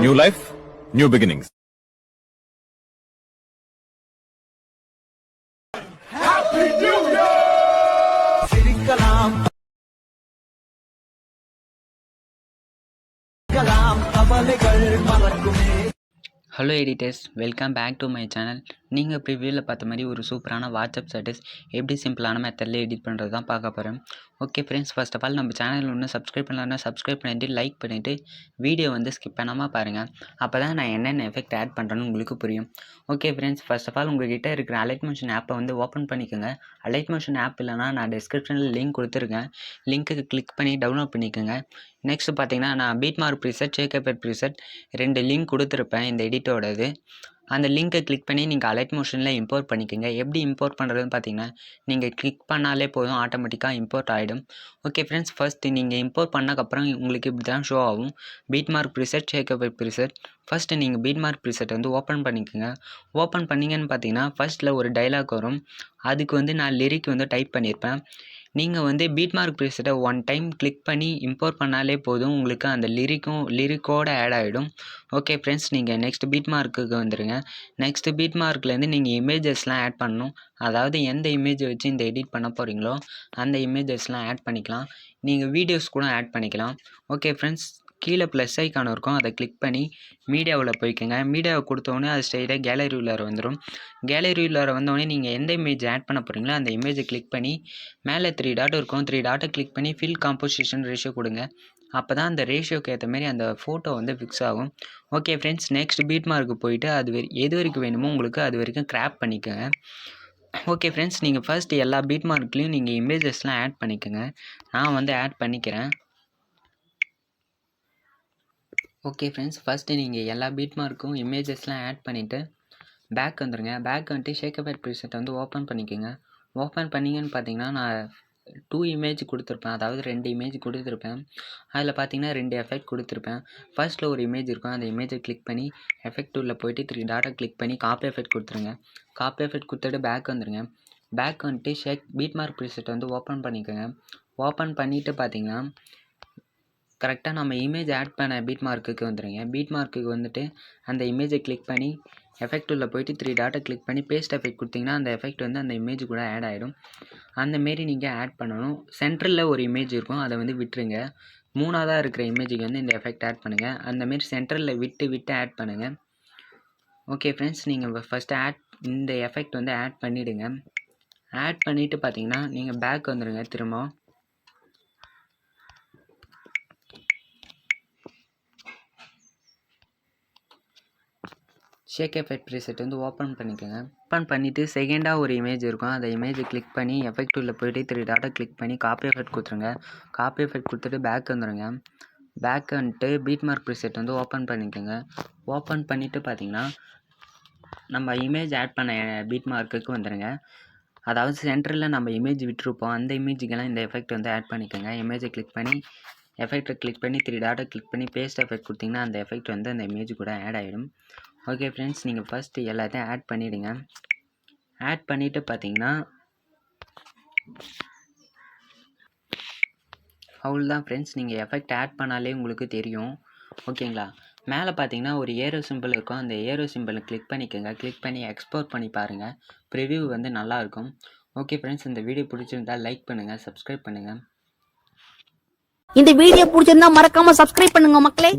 New life, new beginnings. Happy New Year! சிரிக்கலாம் கவலைகள் மறக்குமே. Hello editors, welcome back to my channel. நீங்கள் ப்ரிவியூவில் பார்த்த மாதிரி ஒரு சூப்பரான வாட்ஸ்அப் ஸ்டேட்டஸ் எப்படி சிம்பிளான மெத்தடில் எடிட் பண்ணுறது தான் பார்க்க போகிறேன். Okay friends, first of all நம்ம சேனல் ஒன்று சப்ஸ்கிரைப் பண்ணலாம்னா சப்ஸ்கிரைப் பண்ணிவிட்டு லைக் பண்ணிவிட்டு வீடியோ வந்து ஸ்கிப் பண்ணாமல் பாருங்கள். அப்போ தான் நான் என்னென்ன எஃபெக்ட் ஆட் பண்ணுறேன்னு உங்களுக்கு புரியும். Okay friends, first of all உங்கள்கிட்ட இருக்கிற அலைட் மோஷன் ஆப்பை வந்து ஓப்பன் பண்ணிக்கோங்க. அலைட் மோஷன் ஆப் இல்லைனா நான் டிஸ்கிரிப்ஷனில் லிங்க் கொடுத்துருக்கேன். லிங்க்குக்கு கிளிக் பண்ணி டவுன்லோட் பண்ணிக்கோங்க. நெக்ஸ்ட் பார்த்தீங்கன்னா நான் பீட்மார்க் ப்ரீசெட், ஷேக் எஃபெக்ட் ப்ரீசெட் 2 லிங்க் கொடுத்துருப்பேன் இந்த எடிட்டோடது. அந்த லிங்க்கை கிளிக் பண்ணி நீங்கள் அலைட் மோஷனில் இம்போர்ட் பண்ணிக்கோங்க. எப்படி இம்போர்ட் பண்ணுறதுன்னு பார்த்தீங்கன்னா நீங்கள் கிளிக் பண்ணாலே போதும், ஆட்டோமேட்டிக்காக இம்போர்ட் ஆகிடும். ஓகே ஃப்ரெண்ட்ஸ், ஃபஸ்ட்டு நீங்கள் இம்போர்ட் பண்ணக்கப்புறம் உங்களுக்கு இப்படி தான் ஷோ ஆகும். பீட்மார்க் ப்ரீசெட், ஷேக் எஃபெக்ட் ப்ரீசெட். ஃபஸ்ட்டு நீங்கள் பீட்மார்க் ப்ரீசெட் வந்து ஓப்பன் பண்ணிக்கோங்க. ஓப்பன் பண்ணிங்கன்னு பார்த்தீங்கன்னா ஃபஸ்ட்டில் ஒரு டைலாக் வரும். அதுக்கு வந்து நான் லிரிக் வந்து டைப் பண்ணியிருப்பேன். நீங்கள் வந்து பீட்மார்க் ப்ரீசெட்டை 1 டைம் கிளிக் பண்ணி இம்போர்ட் பண்ணாலே போதும், உங்களுக்கு அந்த லிரிக்கோடு ஆட் ஆகிடும். ஓகே ஃப்ரெண்ட்ஸ், நீங்கள் நெக்ஸ்ட் பீட்மார்க்குக்கு வந்துடுங்க. நெக்ஸ்ட் பீட்மார்க்லேருந்து நீங்கள் இமேஜஸ்லாம் ஆட் பண்ணணும். அதாவது எந்த இமேஜை வச்சு இந்த எடிட் பண்ண போகிறீங்களோ அந்த இமேஜஸ்லாம் ஆட் பண்ணிக்கலாம். நீங்கள் வீடியோஸ் கூட ஆட் பண்ணிக்கலாம். ஓகே ஃப்ரெண்ட்ஸ், கீழே ப்ளஸ் ஐக்கான் இருக்கும், அதை கிளிக் பண்ணி மீடியாவில் போய்க்கோங்க. மீடியாவை கொடுத்தோடனே அது ஸ்ட்ரெயிட்டாக கேலரி உள்ளார வந்துடும். கேலரி உள்ளார வந்தோடனே நீங்கள் எந்த இமேஜ் ஆட் பண்ண போகிறீங்களோ அந்த இமேஜை கிளிக் பண்ணி மேலே 3 டாட் இருக்கும், 3 டாட்டை கிளிக் பண்ணி ஃபில் காம்போசிஷன் ரேஷியோ கொடுங்க. அப்போ தான் அந்த ரேஷியோக்கு ஏற்ற மாதிரி அந்த ஃபோட்டோ வந்து ஃபிக்ஸ் ஆகும். ஓகே ஃப்ரெண்ட்ஸ், நெக்ஸ்ட் பீட்மார்க்கு போயிட்டு எது வரைக்கும் வேணுமோ உங்களுக்கு அது வரைக்கும் கிராப் பண்ணிக்கோங்க. ஓகே ஃப்ரெண்ட்ஸ், நீங்கள் ஃபர்ஸ்ட் எல்லா பீட்மார்க்லேயும் நீங்கள் இமேஜஸ்லாம் ஆட் பண்ணிக்கோங்க. நான் வந்து ஆட் பண்ணிக்கிறேன். ஓகே ஃப்ரெண்ட்ஸ், ஃபஸ்ட்டு நீங்கள் எல்லா பீட்மார்க்கும் இமேஜஸ்லாம் ஆட் பண்ணிவிட்டு பேக் வந்துடுங்க. பேக் வந்துட்டு ஷேக் எஃபெக்ட் ப்ரீசெட் வந்து ஓப்பன் பண்ணிக்கோங்க. ஓப்பன் பண்ணிங்கன்னு பார்த்தீங்கன்னா நான் 2 இமேஜ் கொடுத்துருப்பேன், அதாவது 2 இமேஜ் கொடுத்துருப்பேன். அதில் பார்த்தீங்கன்னா 2 எஃபெக்ட் கொடுத்துருப்பேன். ஃபர்ஸ்ட்டில் ஒரு இமேஜ் இருக்கும், அந்த இமேஜை கிளிக் பண்ணி எஃபெக்ட் டூலில் போய்ட்டு 3 டாட்டை கிளிக் பண்ணி காப்பி எஃபெக்ட் கொடுத்துருங்க. காப்பி எஃபெக்ட் கொடுத்துட்டு பேக் வந்துடுங்க. பேக் வந்துட்டு பீட்மார்க் ப்ரீசெட் வந்து ஓப்பன் பண்ணிக்கோங்க. ஓப்பன் பண்ணிவிட்டு பார்த்தீங்கன்னா கரெக்டாக நம்ம இமேஜ் ஆட் பண்ண பீட்மார்க்குக்கு வந்துடுங்க. பீட்மார்க்குக்கு வந்துட்டு அந்த இமேஜை கிளிக் பண்ணி எஃபெக்ட் உள்ள போய்ட்டு 3 டாட்டை கிளிக் பண்ணி பேஸ்ட் எஃபெக்ட் கொடுத்தீங்கன்னா அந்த எஃபெக்ட் வந்து அந்த இமேஜ் கூட ஆட் ஆகிடும். அந்தமாரி நீங்கள் ஆட் பண்ணணும். சென்டரில் ஒரு இமேஜ் இருக்கும், அதை வந்து விட்டுருங்க. 3ஆவதாக இருக்கிற இமேஜுக்கு வந்து இந்த எஃபெக்ட் ஆட் பண்ணுங்கள். அந்தமாரி சென்டரில் விட்டு ஆட் பண்ணுங்கள். ஓகே ஃப்ரெண்ட்ஸ், நீங்கள் ஃபஸ்ட்டு இந்த எஃபெக்ட் வந்து ஆட் பண்ணிவிடுங்க. ஆட் பண்ணிவிட்டு பார்த்தீங்கன்னா நீங்கள் பேக் வந்துடுங்க. திரும்ப ஷேக் எஃபெக்ட் ப்ரீசெட் வந்து ஓப்பன் பண்ணிக்கோங்க. ஓப்பன் பண்ணிவிட்டு செகண்டாக ஒரு இமேஜ் இருக்கும், அந்த இமேஜை கிளிக் பண்ணி எஃபெக்ட் உள்ள போய்ட்டு 3 டாட்டை கிளிக் பண்ணி காப்பி எஃபெக்ட் கொடுத்துருங்க. காப்பி எஃபெக்ட் கொடுத்துட்டு பேக் வந்துடுங்க. பேக் வந்துட்டு பீட்மார்க் ப்ரீசெட் வந்து ஓப்பன் பண்ணிக்கோங்க. ஓப்பன் பண்ணிவிட்டு பார்த்தீங்கன்னா நம்ம இமேஜ் ஆட் பண்ண பீட்மார்க்குக்கு வந்துடுங்க. அதாவது சென்டரில் நம்ம இமேஜ் விட்டுருப்போம், அந்த இமேஜுக்கெல்லாம் இந்த எஃபெக்ட் வந்து ஆட் பண்ணிக்கோங்க. இமேஜை கிளிக் பண்ணி எஃபெக்ட்டை கிளிக் பண்ணி 3 டாட்டை கிளிக் பண்ணி பேஸ்ட் எஃபெக்ட் கொடுத்திங்கன்னா அந்த எஃபெக்ட் வந்து அந்த இமேஜ் கூட ஆட் ஆகிடும். ஓகே ஃப்ரெண்ட்ஸ், நீங்கள் ஃபஸ்ட்டு எல்லாத்தையும் ஆட் பண்ணிவிடுங்க. ஆட் பண்ணிவிட்டு பார்த்தீங்கன்னா அவ்வளோதான் ஃப்ரெண்ட்ஸ், நீங்கள் எஃபெக்ட் ஆட் பண்ணாலே உங்களுக்கு தெரியும். ஓகேங்களா, மேலே பார்த்தீங்கன்னா ஒரு ஏரோ சிம்பிள் இருக்கும், அந்த ஏரோ சிம்பிளை கிளிக் பண்ணிக்கோங்க. கிளிக் பண்ணி எக்ஸ்போர்ட் பண்ணி பாருங்கள், ப்ரிவ்யூ வந்து நல்லாயிருக்கும். ஓகே ஃப்ரெண்ட்ஸ், இந்த வீடியோ பிடிச்சிருந்தால் லைக் பண்ணுங்கள், சப்ஸ்கிரைப் பண்ணுங்கள். இந்த வீடியோ பிடிச்சிருந்தா மறக்காம சப்ஸ்கிரைப் பண்ணுங்க மக்களே.